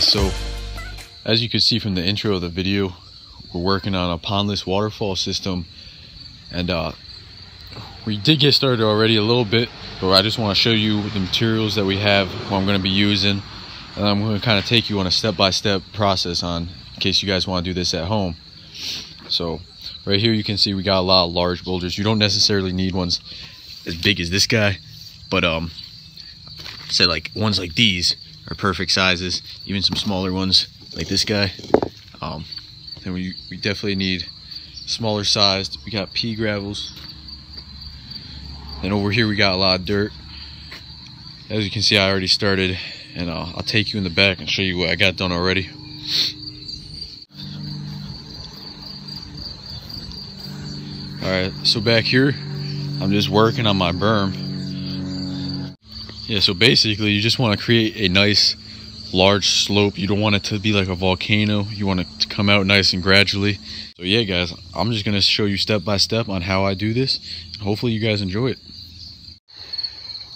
guys, so as you can see from the intro of the video, we're working on a pondless waterfall system, and we did get started already a little bit, but I just want to show you the materials that we have, what I'm going to be using, and I'm going to kind of take you on a step-by-step process in case you guys want to do this at home. So right here you can see we got a lot of large boulders. You don't necessarily need ones as big as this guy, but say like ones like these are perfect sizes. Even some smaller ones like this guy. Then we definitely need smaller sized. We got pea gravels. And over here we got a lot of dirt. As you can see, I already started, and I'll take you in the back and show you what I got done already. Alright, so back here I'm just working on my berm. Yeah, so basically you just want to create a nice large slope. You don't want it to be like a volcano. You want it to come out nice and gradually. So yeah guys, I'm just going to show you step by step on how I do this. Hopefully you guys enjoy it.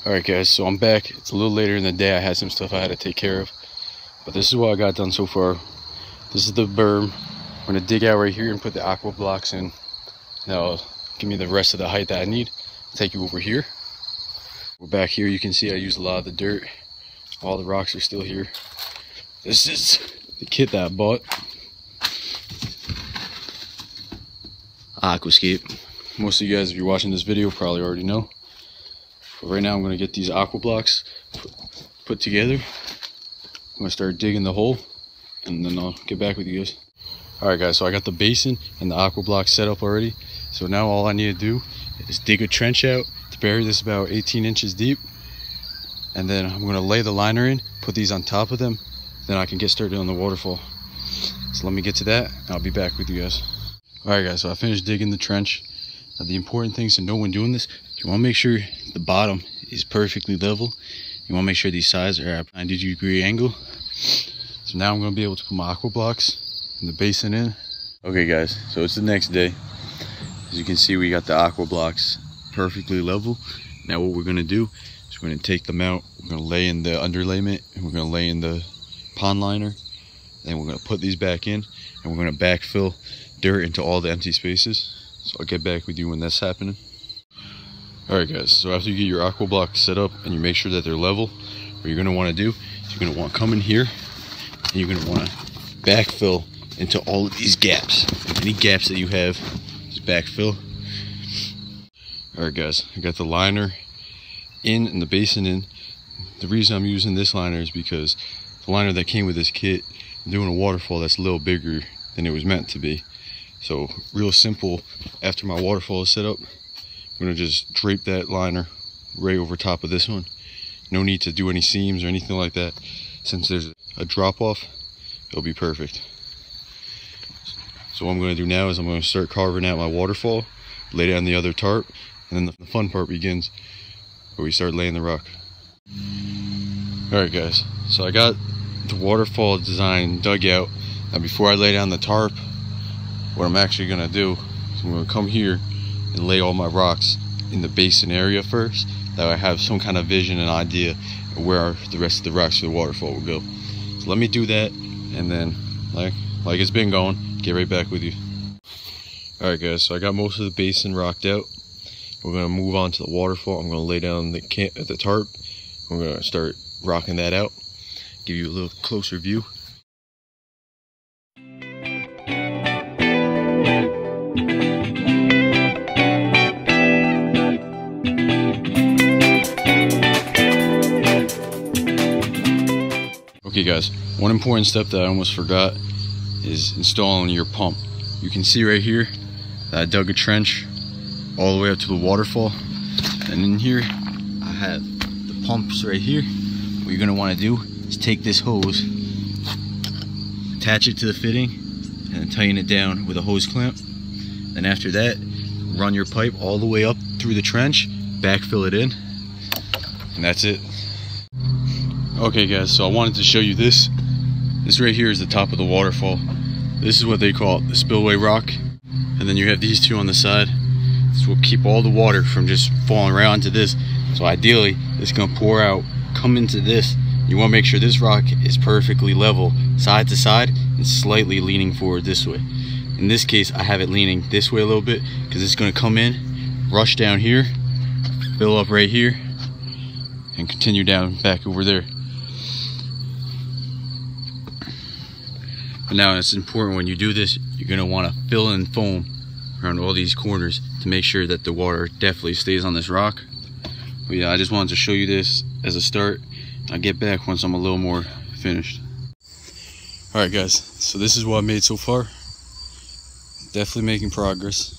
Alright guys, so I'm back. It's a little later in the day. I had some stuff I had to take care of, but this is what I got done so far. This is the berm. I'm going to dig out right here and put the aqua blocks in. Now give me the rest of the height that I need. I'll take you over here. We're back here. You can see I used a lot of the dirt. All the rocks are still here. This is the kit that I bought. Aquascape. Most of you guys, if you're watching this video, probably already know. But right now I'm going to get these aqua blocks put together. I'm going to start digging the hole, and then I'll get back with you guys. Alright guys, so I got the basin and the aqua block set up already. So now all I need to do is dig a trench out to bury this about 18 inches deep. And then I'm going to lay the liner in, put these on top of them. Then I can get started on the waterfall. So let me get to that, and I'll be back with you guys. Alright guys, so I finished digging the trench. Now the important things to know when doing this, you want to make sure the bottom is perfectly level. You want to make sure these sides are at a 90-degree angle. So now I'm going to be able to put my aqua blocks and the basin in. Okay guys, so it's the next day. As you can see, we got the aqua blocks perfectly level. Now what we're going to do is we're going to take them out. We're going to lay in the underlayment, and we're going to lay in the pond liner. Then we're going to put these back in, and we're going to backfill dirt into all the empty spaces. So I'll get back with you when that's happening. Alright guys, so after you get your aqua block set up and you make sure that they're level, what you're going to want to do is you're going to want to come in here, and you're going to want to backfill into all of these gaps. Any gaps that you have, just backfill. Alright guys, I got the liner in and the basin in. The reason I'm using this liner is because the liner that came with this kit, I'm doing a waterfall that's a little bigger than it was meant to be. So real simple, after my waterfall is set up, I'm going to just drape that liner right over top of this one. No need to do any seams or anything like that. Since there's a drop off, it'll be perfect. So what I'm going to do now is I'm going to start carving out my waterfall, lay down the other tarp, and then the fun part begins where we start laying the rock. Alright guys, so I got the waterfall design dug out. Now before I lay down the tarp, what I'm actually going to do is I'm going to come here and lay all my rocks in the basin area first. That I have some kind of vision and idea of where the rest of the rocks for the waterfall will go. So let me do that, and then like it's been going, get right back with you. Alright guys, so I got most of the basin rocked out. We're going to move on to the waterfall. I'm going to lay down the tarp. We're going to start rocking that out. Give you a little closer view. Okay guys, one important step that I almost forgot is installing your pump. You can see right here that I dug a trench all the way up to the waterfall, and in here I have the pumps right here. What you're going to want to do is take this hose, attach it to the fitting, and then tighten it down with a hose clamp. Then after that, run your pipe all the way up through the trench, backfill it in, and that's it. Okay guys, so I wanted to show you this. This right here is the top of the waterfall. This is what they call the spillway rock. And then you have these two on the side. This will keep all the water from just falling right onto this. So ideally, it's gonna pour out, come into this, You want to make sure this rock is perfectly level side to side and slightly leaning forward this way. In this case, I have it leaning this way a little bit because it's going to come in, rush down here, fill up right here, and continue down back over there. But now it's important when you do this, you're going to want to fill in foam around all these corners to make sure that the water definitely stays on this rock. But yeah, I just wanted to show you this as a start. I'll get back once I'm a little more finished. Alright guys, so this is what I made so far. Definitely making progress.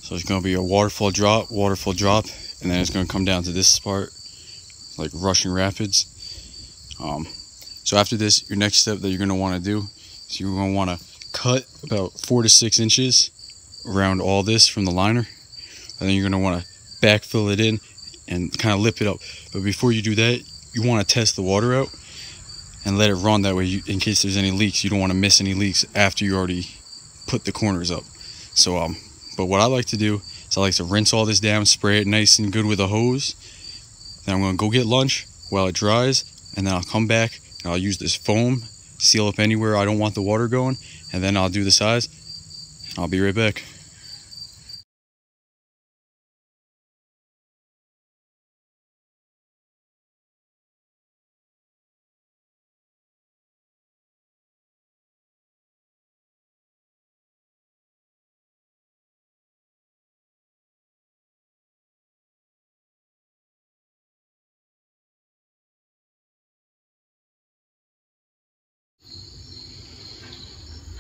So it's going to be a waterfall drop, and then it's going to come down to this part, like rushing rapids. So after this, your next step that you're going to want to do is you're going to want to cut about 4 to 6 inches around all this from the liner, and then you're going to want to backfill it in and kind of lip it up. But before you do that, you want to test the water out and let it run. That way, in case there's any leaks, you don't want to miss any leaks after you already put the corners up. So but what I like to do is I like to rinse all this down, spray it nice and good with a hose. Then I'm going to go get lunch while it dries, and then I'll come back and I'll use this foam, seal up anywhere I don't want the water going, and then I'll do the size. I'll be right back.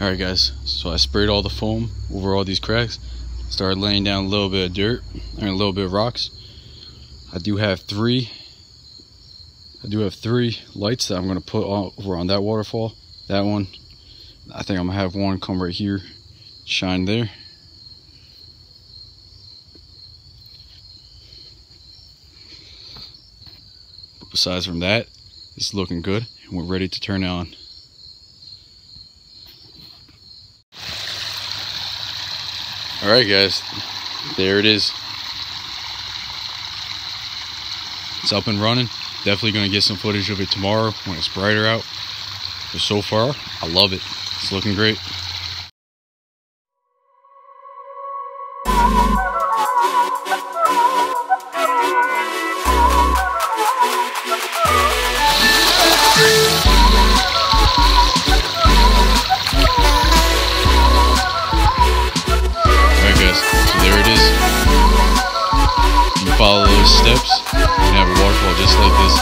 Alright guys, so I sprayed all the foam over all these cracks, started laying down a little bit of dirt and a little bit of rocks. I do have three lights that I'm going to put over on that waterfall. That one, I think I'm going to have one come right here, shine there. But besides from that, it's looking good and we're ready to turn it on. Alright guys, there it is. It's up and running. Definitely going to get some footage of it tomorrow when it's brighter out. But so far, I love it. It's looking great. Follow those steps and have a waterfall just like this.